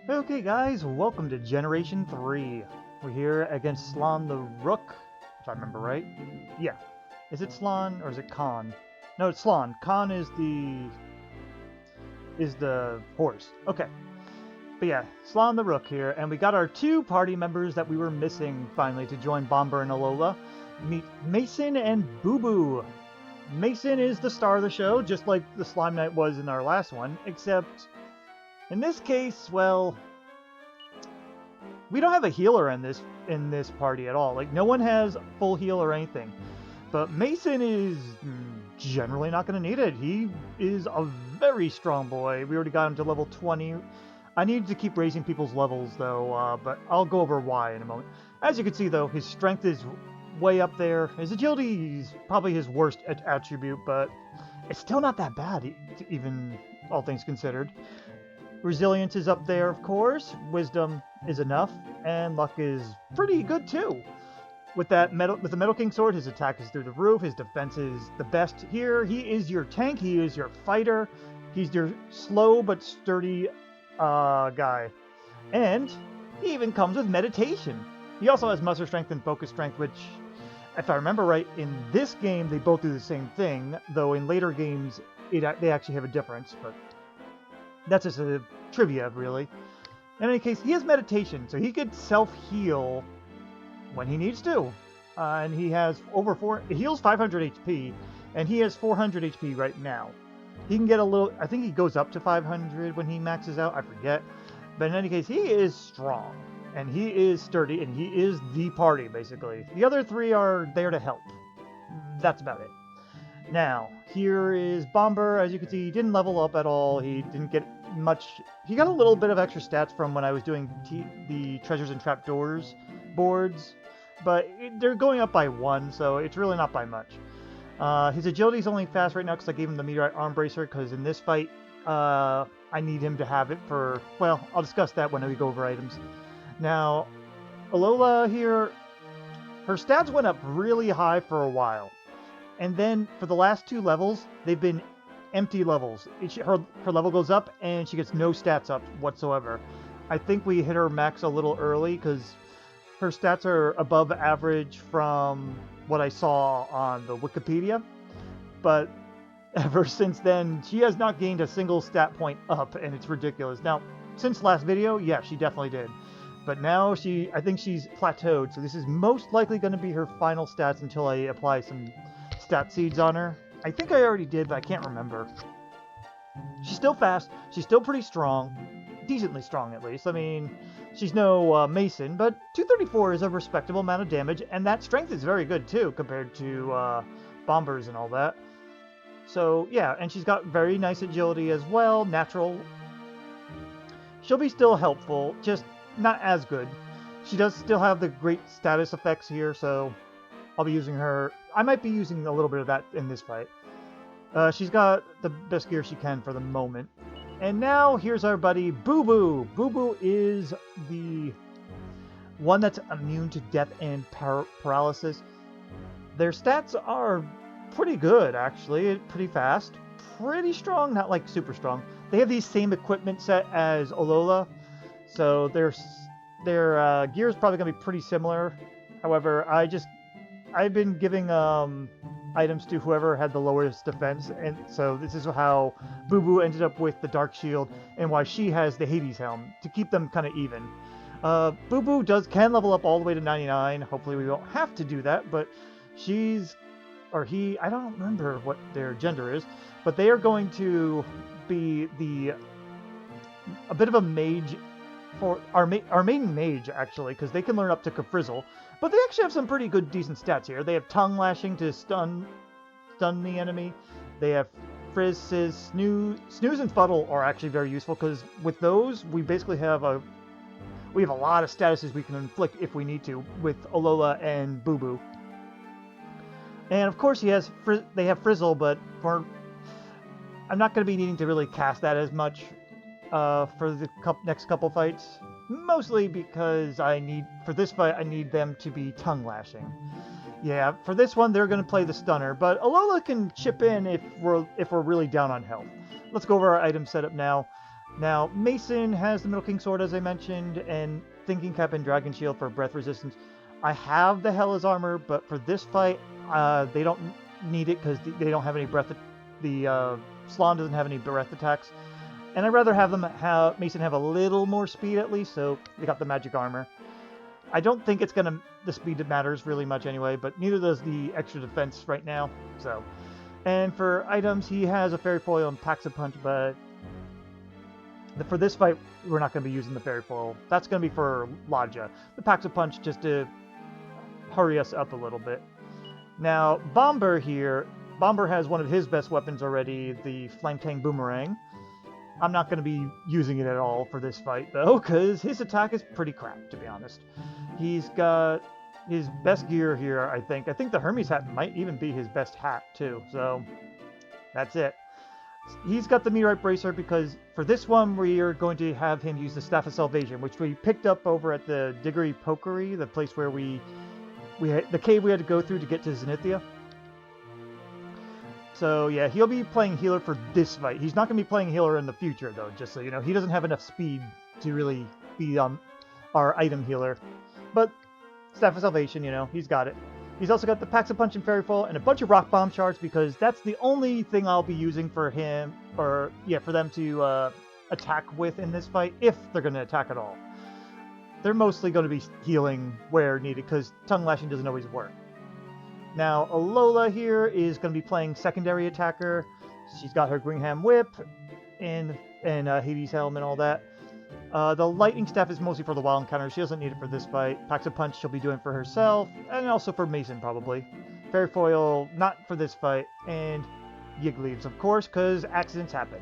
Okay guys, welcome to Generation 3. We're here against Slon the Rook, if I remember right. Yeah. Is it Slon or is it Khan? No, it's Slon. Khan is the horse. Okay. But yeah, Slon the Rook here, and we got our two party members that we were missing finally to join Bomber and Alola. Meet Mason and Booboo. Mason is the star of the show, just like the Slime Knight was in our last one, except in this case, well, we don't have a healer in this party at all. Like, no one has full heal or anything. But Mason is generally not going to need it. He is a very strong boy. We already got him to level 20. I need to keep raising people's levels, though, but I'll go over why in a moment. As you can see, though, his strength is way up there. His agility is probably his worst attribute, but it's still not that bad, even all things considered. Resilience is up there, of course. Wisdom is enough, and luck is pretty good too. With the Metal King sword, his attack is through the roof. His defense is the best here. He is your tank. He is your fighter. He's your slow but sturdy guy, and he even comes with meditation. He also has muster strength and focus strength, which, if I remember right, in this game they both do the same thing. Though in later games, they actually have a difference, but that's just a trivia, really. In any case, he has meditation, so he could self-heal when he needs to. And he has he heals 500 HP, and he has 400 HP right now. He can get a little, I think he goes up to 500 when he maxes out, I forget. But in any case, he is strong, and he is sturdy, and he is the party, basically. The other three are there to help. That's about it. Now, here is Bomber. As you can see, he didn't level up at all. He didn't get much. He got a little bit of extra stats from when I was doing the Treasures and Trapdoors boards, but they're going up by 1, so it's really not by much. His agility is only fast right now because I gave him the Meteorite Arm Bracer, because in this fight, I need him to have it for, well, I'll discuss that when we go over items. Now, Alola here, her stats went up really high for a while. And then for the last 2 levels, they've been empty levels. Her level goes up and she gets no stats up whatsoever. I think we hit her max a little early because her stats are above average from what I saw on the Wikipedia. But ever since then, she has not gained a single stat point up, and it's ridiculous. Now, since last video, yeah, she definitely did. But now I think she's plateaued, so this is most likely going to be her final stats until I apply some stat seeds on her. I think I already did, but I can't remember. She's still fast. She's still pretty strong. Decently strong, at least. I mean, she's no Mason, but 234 is a respectable amount of damage, and that strength is very good, too, compared to Bombers and all that. So, yeah, and she's got very nice agility as well, natural. She'll be still helpful, just not as good. She does still have the great status effects here, so I'll be using her. I might be using a little bit of that in this fight. She's got the best gear she can for the moment. And now, here's our buddy, Booboo. Booboo is the one that's immune to death and paralysis. Their stats are pretty good, actually. Pretty fast. Pretty strong, not like super strong. They have the same equipment set as Alola, so their gear is probably going to be pretty similar. However, I've been giving items to whoever had the lowest defense, and so this is how Booboo ended up with the Dark Shield, and why she has the Hades Helm, to keep them kind of even. Booboo can level up all the way to 99. Hopefully we don't have to do that, but I don't remember what their gender is, but they are going to be a bit of a mage for our main mage, actually, because they can learn up to Kafrizzle. But they actually have some pretty good, decent stats here. They have Tongue Lashing to stun the enemy. They have Frizz, Sizz, Snooze, and Fuddle are actually very useful, because with those, we basically have a lot of statuses we can inflict if we need to with Alola and Booboo. And of course, they have Frizzle, but I'm not going to be needing to really cast that as much for the next couple fights. Mostly because for this fight, I need them to be Tongue Lashing. Yeah, for this one, they're going to play the Stunner, but Alola can chip in if we're really down on health. Let's go over our item setup now. Now, Mason has the Middle King Sword, as I mentioned, and Thinking Cap and Dragon Shield for breath resistance. I have the Hellas armor, but for this fight, they don't need it because they don't have any breath. The Slon doesn't have any breath attacks. And I'd rather have Mason have a little more speed at least, so they got the magic armor. I don't think it's the speed matters really much anyway, but neither does the extra defense right now. So, and for items, he has a Fairy Foil and Packs a Punch, but for this fight, we're not going to be using the Fairy Foil. That's going to be for Ladja. The Packs a Punch just to hurry us up a little bit. Now, Bomber here, Bomber has one of his best weapons already, the Flame Tang Boomerang. I'm not going to be using it at all for this fight, though, because his attack is pretty crap, to be honest. He's got his best gear here, I think. I think the Hermes hat might even be his best hat, too, so that's it. He's got the Meteorite Bracer because for this one, we are going to have him use the Staff of Salvation, which we picked up over at the Diggory Pokery, the place where the cave we had to go through to get to Zenithia. So yeah, he'll be playing healer for this fight. He's not going to be playing healer in the future, though, just so you know. He doesn't have enough speed to really be our item healer. But Staff of Salvation, you know, he's got it. He's also got the Packs a Punch and Fairy Foil and a bunch of Rock Bomb shards because that's the only thing I'll be using for him, or yeah, for them to attack with in this fight, if they're going to attack at all. They're mostly going to be healing where needed because Tongue Lashing doesn't always work. Now, Alola here is going to be playing secondary attacker. She's got her Greenham Whip and Hades Helm and all that. The Lightning Staff is mostly for the wild encounter. She doesn't need it for this fight. Packs a Punch she'll be doing for herself, and also for Mason, probably. Fairy Foil, not for this fight. And Yiggleaves, of course, because accidents happen.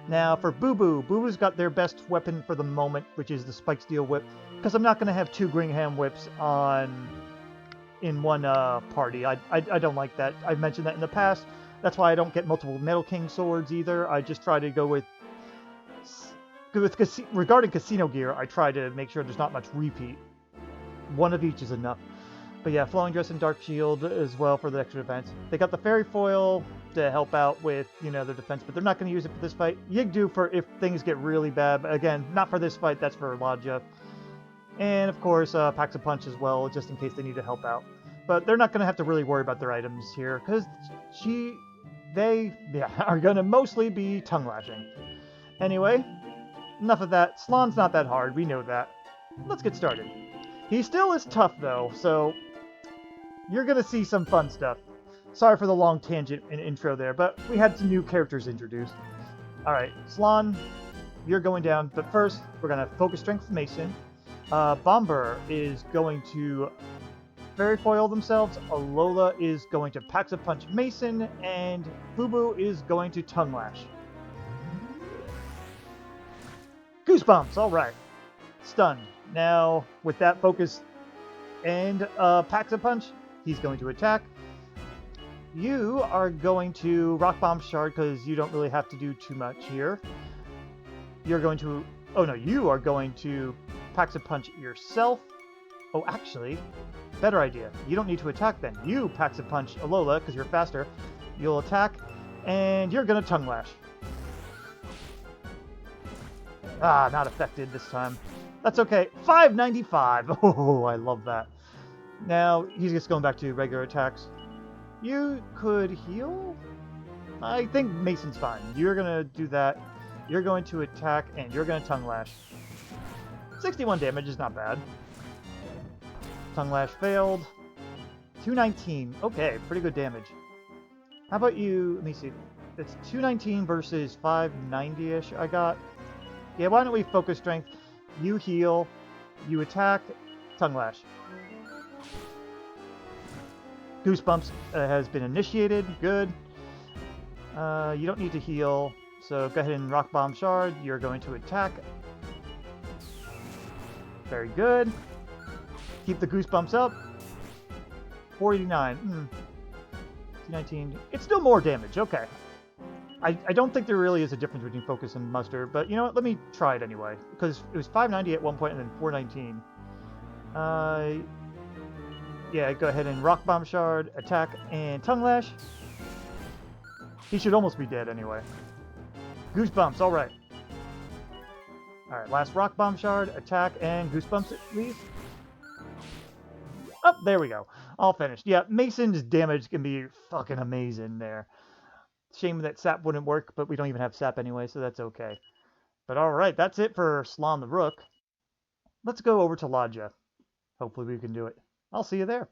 Now, for Booboo. Booboo's got their best weapon for the moment, which is the Spike Steel Whip. Because I'm not going to have two Greenham Whips in one party. I don't like that. I've mentioned that in the past. That's why I don't get multiple Metal King swords either. I just try to go with regarding casino gear, I try to make sure there's not much repeat. One of each is enough. But yeah, Flowing Dress and Dark Shield as well for the extra defense. They got the Fairy Foil to help out with, you know, their defense, but they're not going to use it for this fight. Yigdu for if things get really bad. But again, not for this fight. That's for Ladja. And of course, Packs a Punch as well, just in case they need to help out. But they're not going to have to really worry about their items here, because they are going to mostly be Tongue Lashing. Anyway, enough of that. Slon's not that hard, we know that. Let's get started. He still is tough, though, so you're going to see some fun stuff. Sorry for the long tangent and intro there, but we had some new characters introduced. Alright, Slon, you're going down, but first, we're going to Focus Strength Mason. Bomber is going to Fairy Foil themselves, Alola is going to Packs a Punch Mason, and Booboo is going to Tongue Lash. Goosebumps, alright. Stunned. Now, with that focus and Packs a Punch, he's going to attack. You are going to Rock Bomb Shard because you don't really have to do too much here. You're going to... Oh no, you are going to Packs a Punch yourself. Oh, actually, better idea. You don't need to attack then. You Packs a Punch Alola because you're faster. You'll attack, and you're going to Tongue Lash. Ah, not affected this time. That's okay. 595. Oh, I love that. Now, he's just going back to regular attacks. You could heal? I think Mason's fine. You're going to do that. You're going to attack, and you're going to Tongue Lash. 61 damage is not bad. Tongue Lash failed. 219. Okay, pretty good damage. How about you... Let me see. It's 219 versus 590-ish I got. Yeah, why don't we Focus Strength? You heal. You attack. Tongue Lash. Goosebumps has been initiated. Good. You don't need to heal. So go ahead and Rock Bomb Shard. You're going to attack. Very good. Keep the Goosebumps up. 489. 219. It's still more damage. Okay. I don't think there really is a difference between Focus and Muster, but you know what? Let me try it anyway. Because it was 590 at one point and then 419. Yeah, go ahead and Rock Bomb Shard, attack, and Tongue Lash. He should almost be dead anyway. Goosebumps, alright. Alright, last Rock Bomb Shard, attack, and Goosebumps leave. Oh, there we go. All finished. Yeah, Mason's damage can be fucking amazing there. Shame that sap wouldn't work, but we don't even have sap anyway, so that's okay. But alright, that's it for Slon the Rook. Let's go over to Ladja. Hopefully we can do it. I'll see you there.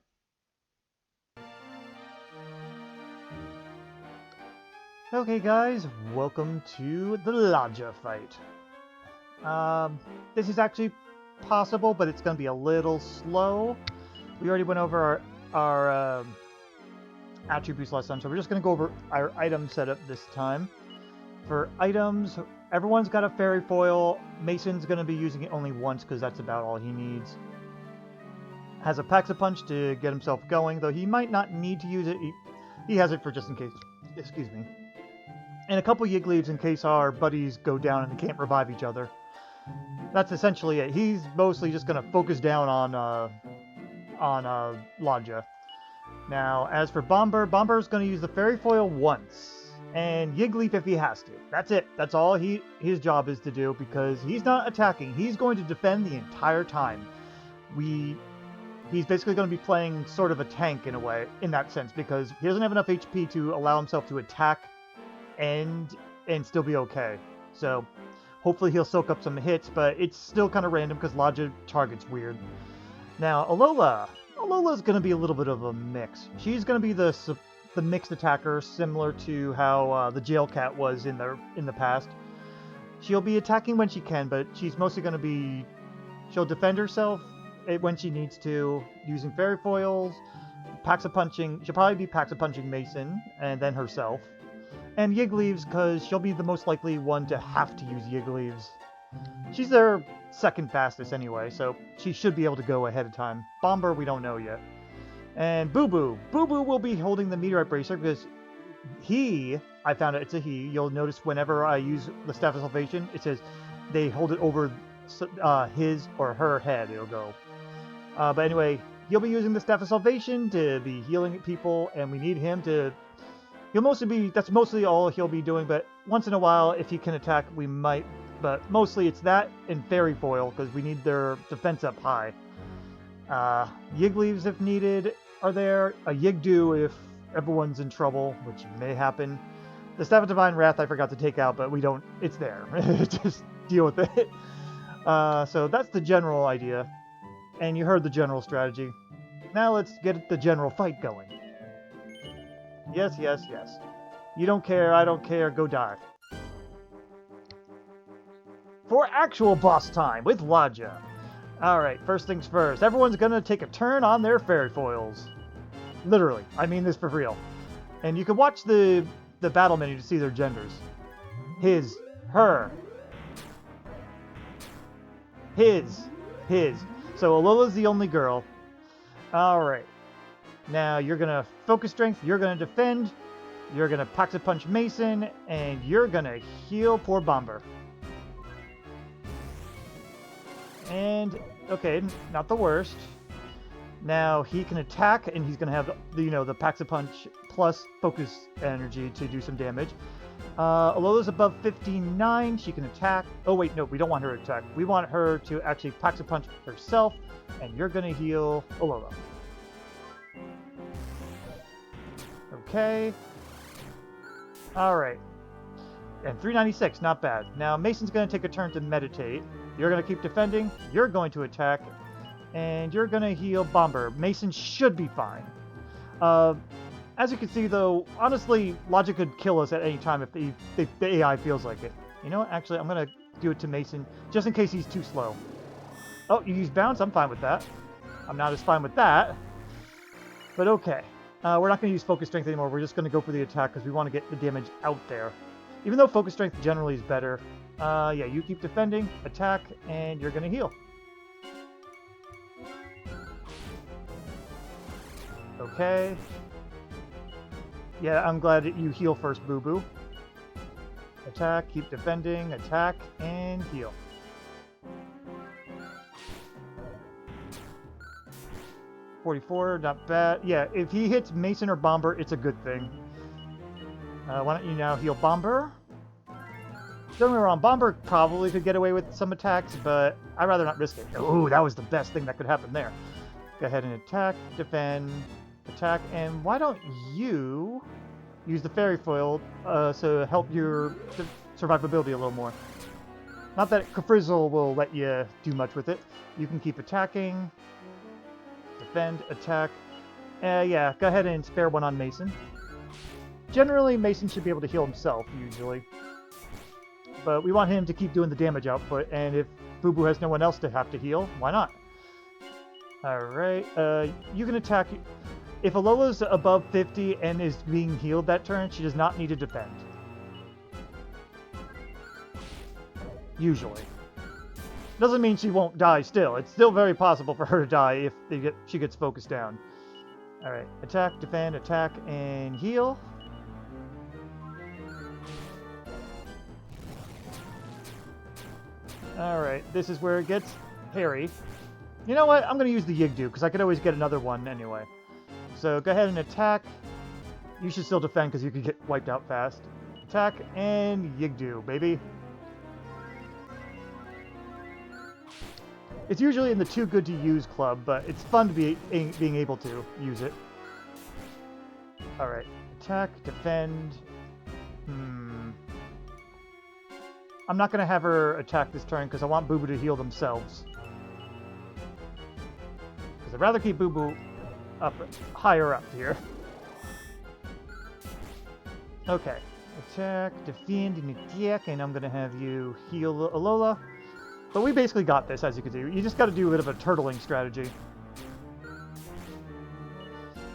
Okay guys, welcome to the Ladja fight. This is actually possible, but it's going to be a little slow. We already went over our attributes last time, so we're just going to go over our item setup this time. For items, everyone's got a fairy foil. Mason's going to be using it only once because that's about all he needs. Has a Pax-a-Punch to get himself going, though he might not need to use it. He has it for just in case. Excuse me. And a couple Yiggly's in case our buddies go down and they can't revive each other. That's essentially it. He's mostly just going to focus down on Ladja. Now, as for Bomber's going to use the Fairy Foil once. And Yiggleaf if he has to. That's it. That's all his job is to do, because he's not attacking. He's going to defend the entire time. He's basically going to be playing sort of a tank in a way, in that sense, because he doesn't have enough HP to allow himself to attack and still be okay. So hopefully he'll soak up some hits, but it's still kind of random because Ladja target's weird. Now, Alola's going to be a little bit of a mix. She's going to be the mixed attacker, similar to how the Jail Cat was in the past. She'll be attacking when she can, but she's mostly going to be... She'll defend herself when she needs to, using Fairy Foils, Pax-a-Punching... She'll probably be Pax-a-Punching Mason, and then herself. And Yiggly's, because she'll be the most likely one to have to use Yiggly's. She's their second fastest anyway, so she should be able to go ahead of time. Bomber, we don't know yet. And Booboo. Booboo will be holding the Meteorite Bracer because I found out it's a he. You'll notice whenever I use the Staff of Salvation, it says they hold it over his or her head, it'll go. But anyway, he'll be using the Staff of Salvation to be healing people, and we need him to... That's mostly all he'll be doing, but once in a while, if he can attack, we might. But mostly it's that and Fairy Foil, because we need their defense up high. Yiggly's, if needed, are there. A Yigdo if everyone's in trouble, which may happen. The Staff of Divine Wrath I forgot to take out, but we don't... It's there. Just deal with it. So that's the general idea. And you heard the general strategy. Now let's get the general fight going. Yes, yes, yes. You don't care, I don't care, go die. For actual boss time with Ladja. Alright, first things first. Everyone's gonna take a turn on their Fairy Foils. Literally, I mean this for real. And you can watch the battle menu to see their genders. His, her. His. So Alola's the only girl. Alright. Now, you're going to Focus Strength, you're going to defend, you're going to Pax-a-Punch Mason, and you're going to heal poor Bomber. And, okay, not the worst. Now, he can attack, and he's going to have, the Pax-a-Punch plus Focus Energy to do some damage. Alola's above 59, she can attack. Oh, wait, no, we don't want her to attack. We want her to actually Pax-a-Punch herself, and you're going to heal Alola. Okay. Alright. And 396, not bad. Now, Mason's going to take a turn to meditate. You're going to keep defending. You're going to attack. And you're going to heal Bomber. Mason should be fine. As you can see, though, honestly, Ladja could kill us at any time if the AI feels like it. You know what? Actually, I'm going to do it to Mason, just in case he's too slow. Oh, you use Bounce? I'm fine with that. I'm not as fine with that. But okay. We're not going to use Focus Strength anymore. We're just going to go for the attack because we want to get the damage out there. Even though Focus Strength generally is better. Yeah, you keep defending, attack, and you're going to heal. Okay. Yeah, I'm glad that you heal first, Booboo. Attack, keep defending, attack, and heal. .44, not bad. Yeah, if he hits Mason or Bomber, it's a good thing. Why don't you now heal Bomber? Don't get me wrong, Bomber probably could get away with some attacks, but I'd rather not risk it. Ooh, that was the best thing that could happen there. Go ahead and attack, defend, attack, and why don't you use the Fairy Foil to help your survivability a little more. Not that Frizzle will let you do much with it. You can keep attacking, defend, attack. Yeah, go ahead and spare one on Mason. Generally, Mason should be able to heal himself, usually. But we want him to keep doing the damage output, and if Booboo has no one else to have to heal, why not? Alright, you can attack... If Alola's above 50 and is being healed that turn, she does not need to defend. Usually. Doesn't mean she won't die still. It's still very possible for her to die if she gets focused down. Alright, attack, defend, attack, and heal. Alright, this is where it gets hairy. You know what? I'm going to use the Yigdu, because I could always get another one anyway. So go ahead and attack. You should still defend, because you could get wiped out fast. Attack, and Yigdu, baby. It's usually in the too good to use club, but it's fun to be being able to use it. Alright, attack, defend. I'm not going to have her attack this turn because I want Booboo to heal themselves. Because I'd rather keep Booboo up higher up here. Okay. Attack, defend, and attack, and I'm going to have you heal Alola. But we basically got this, as you can see. You just got to do a bit of a turtling strategy.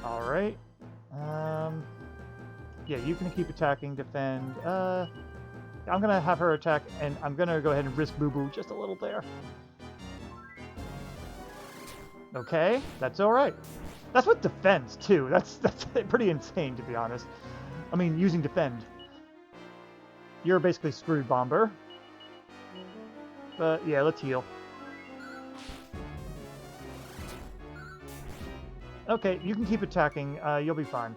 Alright. Yeah, you can keep attacking, defend. I'm going to have her attack, and I'm going to go ahead and risk Booboo just a little there. Okay, that's alright. That's with defense, too. That's pretty insane, to be honest. I mean, using defend. You're basically screwed, Bomber. But, yeah, let's heal. Okay, you can keep attacking. You'll be fine.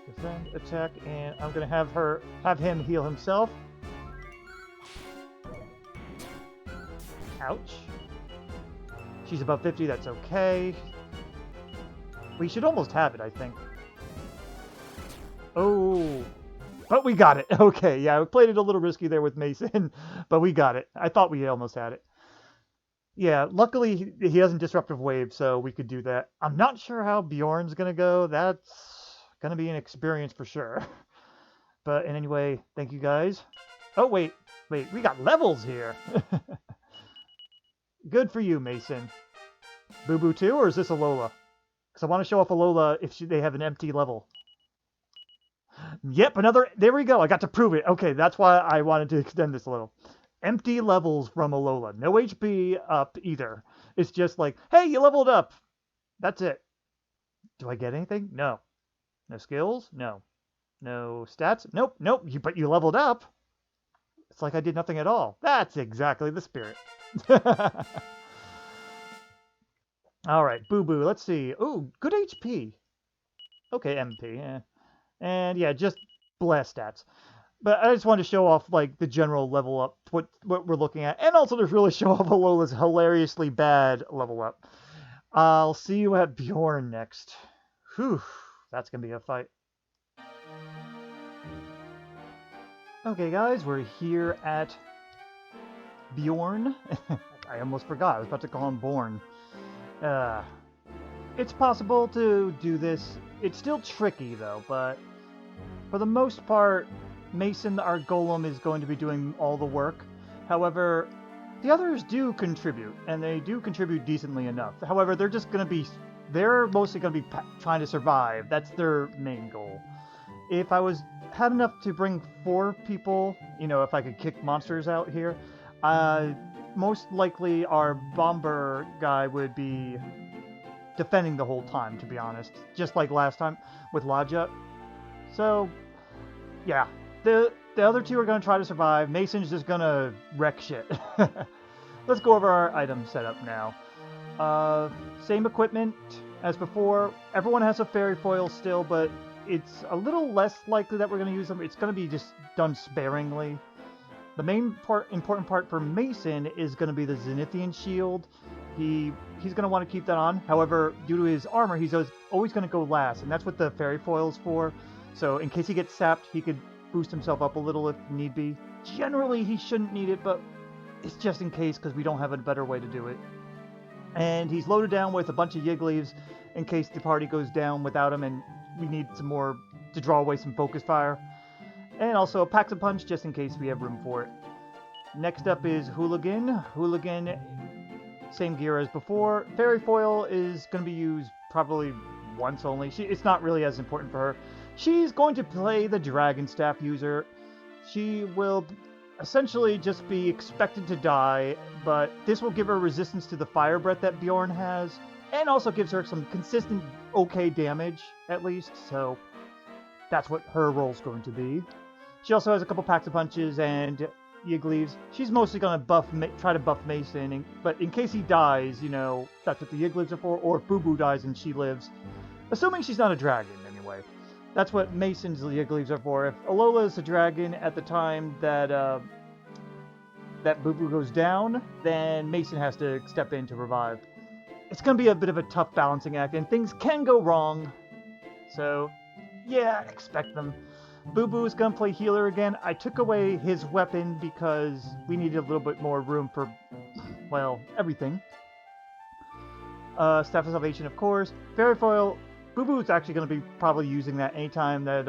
Defend, attack, and I'm going to have him heal himself. Ouch. She's above 50, that's okay. We should almost have it, I think. Oh, but we got it. Okay, yeah, we played it a little risky there with Mason, but we got it. I thought we almost had it. Yeah, luckily he doesn't Disruptive Wave, so we could do that. I'm not sure how Bjorn's going to go. That's going to be an experience for sure. But anyway, thank you guys. Oh, wait, we got levels here. Good for you, Mason. Booboo too, or is this Alola? Because I want to show off Alola if they have an empty level. Yep, another... There we go. I got to prove it. Okay, that's why I wanted to extend this a little. Empty levels from Alola. No HP up either. It's just like, hey, you leveled up. That's it. Do I get anything? No. No skills? No. No stats? Nope, nope. But you leveled up. It's like I did nothing at all. That's exactly the spirit. Alright, Booboo. Let's see. Ooh, good HP. Okay, MP. Yeah. And yeah, just blast stats. But I just wanted to show off like the general level up, what we're looking at, and also to really show off Alola's hilariously bad level up. I'll see you at Bjorn next. Whew, that's gonna be a fight. Okay, guys, we're here at Bjorn. I almost forgot. I was about to call him Born. It's possible to do this. It's still tricky, though, but for the most part, Mason, our Golem, is going to be doing all the work. However, the others do contribute, and they do contribute decently enough. However, they're mostly going to be trying to survive. That's their main goal. If I had enough to bring 4 people, you know, if I could kick monsters out here, most likely our Bomber guy would be defending the whole time, to be honest. Just like last time with Ladja. So, yeah. The other 2 are going to try to survive. Mason's just going to wreck shit. Let's go over our item setup now. Same equipment as before. Everyone has a Fairy Foil still, but it's a little less likely that we're going to use them. It's going to be just done sparingly. The main important part for Mason is going to be the Zenithian shield. He's going to want to keep that on. However, due to his armor, he's always going to go last, and that's what the fairy foil is for. So in case he gets sapped, he could boost himself up a little if need be. Generally, he shouldn't need it, but it's just in case because we don't have a better way to do it. And he's loaded down with a bunch of Yiggly's in case the party goes down without him and we need some more to draw away some focus fire. And also a Pax a Punch just in case we have room for it. Next up is Hulagan. Hulagan, same gear as before. Fairy Foil is going to be used probably once only. It's not really as important for her. She's going to play the Dragon Staff user. She will essentially just be expected to die, but this will give her resistance to the Fire Breath that Bjorn has, and also gives her some consistent okay damage, at least, so that's what her role's going to be. She also has a couple Pax a Punches and Yiggly's. She's mostly going to try to buff Mason, but in case he dies, you know, that's what the Yiggly's are for, or if Booboo dies and she lives. Assuming she's not a dragon, anyway. That's what Mason's Yiggly's are for. If Alola is a dragon at the time that that Booboo goes down, then Mason has to step in to revive. It's going to be a bit of a tough balancing act, and things can go wrong. So, yeah, expect them. Booboo is going to play healer again. I took away his weapon because we needed a little bit more room for, well, everything. Staff of Salvation, of course. Fairy Foil. Booboo is actually going to be probably using that anytime that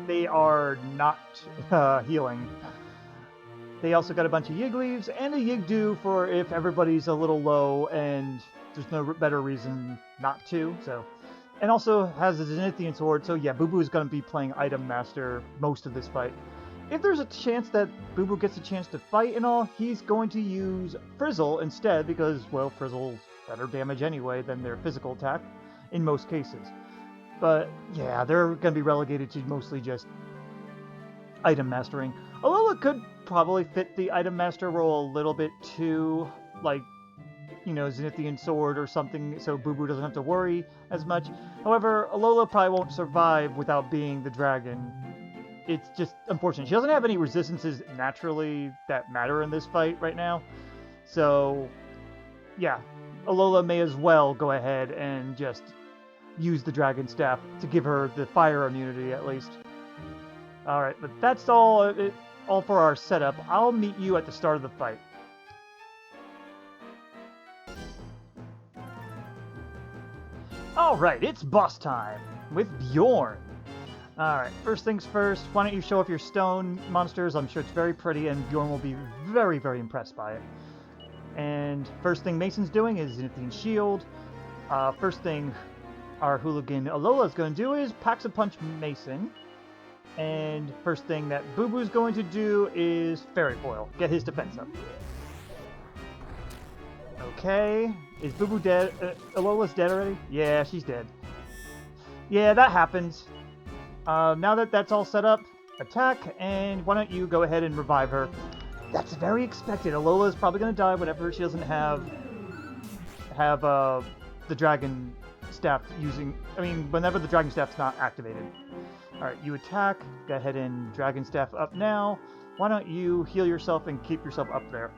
they are not healing. They also got a bunch of Yiggly's and a Yigdoo for if everybody's a little low and there's no better reason not to. So, and also has a Zenithian sword. So yeah, Booboo is going to be playing Item Master most of this fight. If there's a chance that Booboo gets a chance to fight and all, he's going to use Frizzle instead because, well, Frizzle's better damage anyway than their physical attack in most cases. But yeah, they're going to be relegated to mostly just item mastering. Alola could probably fit the item master role a little bit too, like, you know, Zenithian sword or something, so Booboo doesn't have to worry as much. However, Alola probably won't survive without being the dragon. It's just unfortunate. She doesn't have any resistances naturally that matter in this fight right now. So, yeah, Alola may as well go ahead and just use the Dragon Staff to give her the fire immunity at least. Alright, but that's all for our setup. I'll meet you at the start of the fight. Alright, it's boss time with Bjorn. Alright, first things first, why don't you show off your stone monsters? I'm sure it's very pretty and Bjorn will be very, very impressed by it. And first thing Mason's doing is Zenithian Shield. First thing our Hulagan Alola is going to do is Pax a Punch Mason. And first thing that Booboo's going to do is Fairy Foil. Get his defense up. Okay. Is Booboo dead? Alola's dead already? Yeah, she's dead. Yeah, that happens. Now that that's all set up, attack, and why don't you go ahead and revive her. That's very expected. Alola is probably going to die whenever she doesn't have the Dragon Staff whenever the Dragon Staff's not activated. Alright, you attack. Go ahead and Dragon Staff up now. Why don't you heal yourself and keep yourself up there?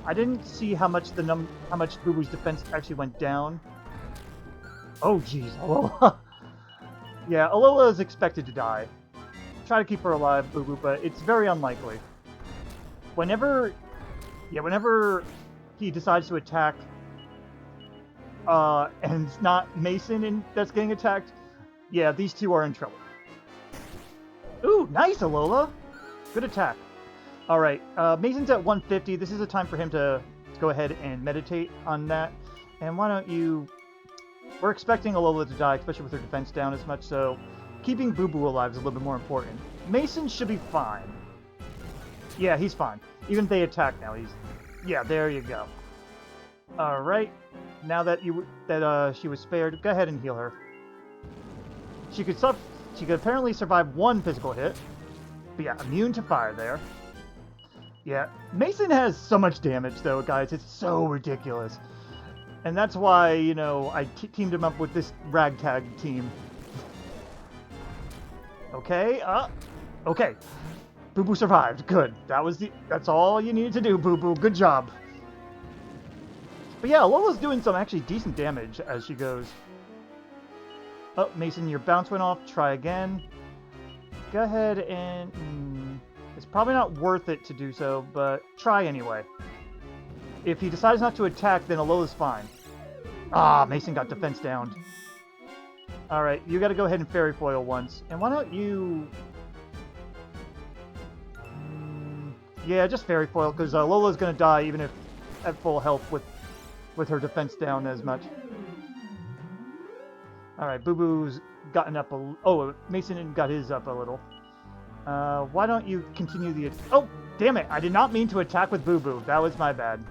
I didn't see how much Booboo's defense actually went down. Oh jeez, Alola. Yeah, Alola is expected to die. Try to keep her alive, Booboo, but it's very unlikely. Whenever he decides to attack, and it's not Mason that's getting attacked, yeah, these two are in trouble. Ooh, nice, Alola! Good attack. Alright, Mason's at 150. This is a time for him to go ahead and meditate on that. And why don't you... We're expecting Alola to die, especially with her defense down as much, so keeping Booboo alive is a little bit more important. Mason should be fine. Yeah, he's fine. Even if they attack now, yeah, there you go. Alright, now that she was spared, go ahead and heal her. She could apparently survive one physical hit. But yeah, immune to fire there. Yeah, Mason has so much damage though, guys. It's so ridiculous. And that's why, you know, I teamed him up with this ragtag team. Okay, Okay. Booboo survived. Good. That's all you needed to do, Booboo. Good job. But yeah, Alola's doing some actually decent damage as she goes. Oh, Mason, your bounce went off. Try again. Go ahead and... it's probably not worth it to do so, but try anyway. If he decides not to attack, then Alola's fine. Ah, Mason got defense down. Alright, you gotta go ahead and Fairy Foil once. And why don't you... yeah, just Fairy Foil, because Alola's gonna die even if at full health with her defense down as much. Alright, Booboo's gotten up a... oh, Mason got his up a little. Why don't you continue the... oh, damn it! I did not mean to attack with Booboo. That was my bad.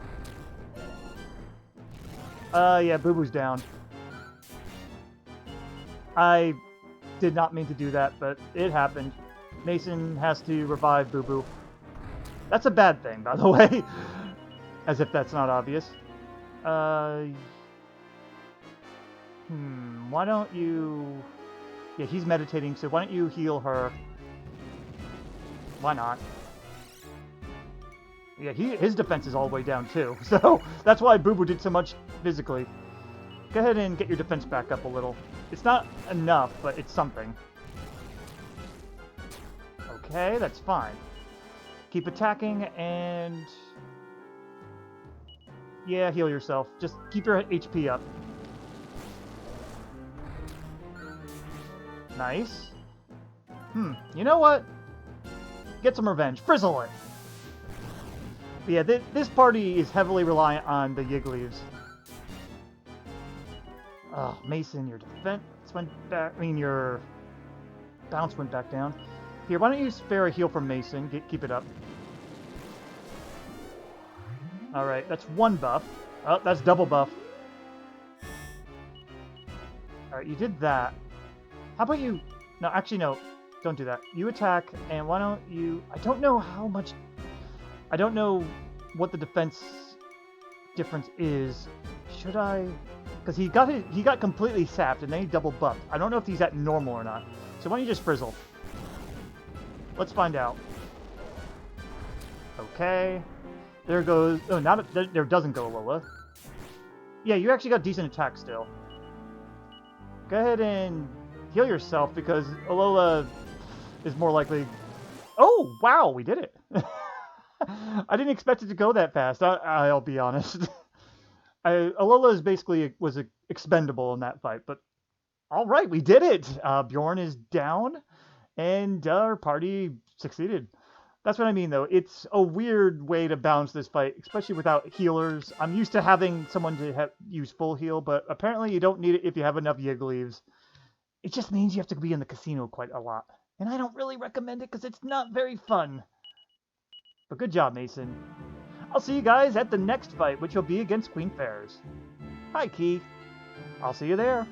Yeah, Booboo's down. I did not mean to do that, but it happened. Mason has to revive Booboo. That's a bad thing, by the way. As if that's not obvious. Why don't you... yeah, he's meditating, so why don't you heal her? Why not? Yeah, his defense is all the way down, too. So, that's why Booboo did so much physically. Go ahead and get your defense back up a little. It's not enough, but it's something. Okay, that's fine. Keep attacking, and... yeah, heal yourself. Just keep your HP up. Nice. You know what? Get some revenge. Frizzle it! But yeah, this party is heavily reliant on the Yiggly's. Oh, Mason, your defense went back... I mean, your bounce went back down. Here, why don't you spare a heal from Mason? Keep it up. Alright, that's one buff. Oh, that's double buff. Alright, you did that. How about you... no, actually, no. Don't do that. You attack, and why don't you... I don't know how much... I don't know what the defense difference is. Should I... because he got completely sapped, and then he double buffed. I don't know if he's at normal or not. So why don't you just frizzle? Let's find out. Okay. There goes... oh, not... there doesn't go Alola. Yeah, you actually got decent attack still. Go ahead and heal yourself, because Alola is more likely... oh, wow, we did it! I didn't expect it to go that fast, I'll be honest. Alola is basically was expendable in that fight, but alright, we did it! Bjorn is down, and our party succeeded. That's what I mean, though. It's a weird way to balance this fight, especially without healers. I'm used to having someone to use full heal, but apparently you don't need it if you have enough Yiggly's. It just means you have to be in the casino quite a lot. And I don't really recommend it because it's not very fun. But good job, Mason. I'll see you guys at the next fight, which will be against Queen Fairs. Hi, Key. I'll see you there.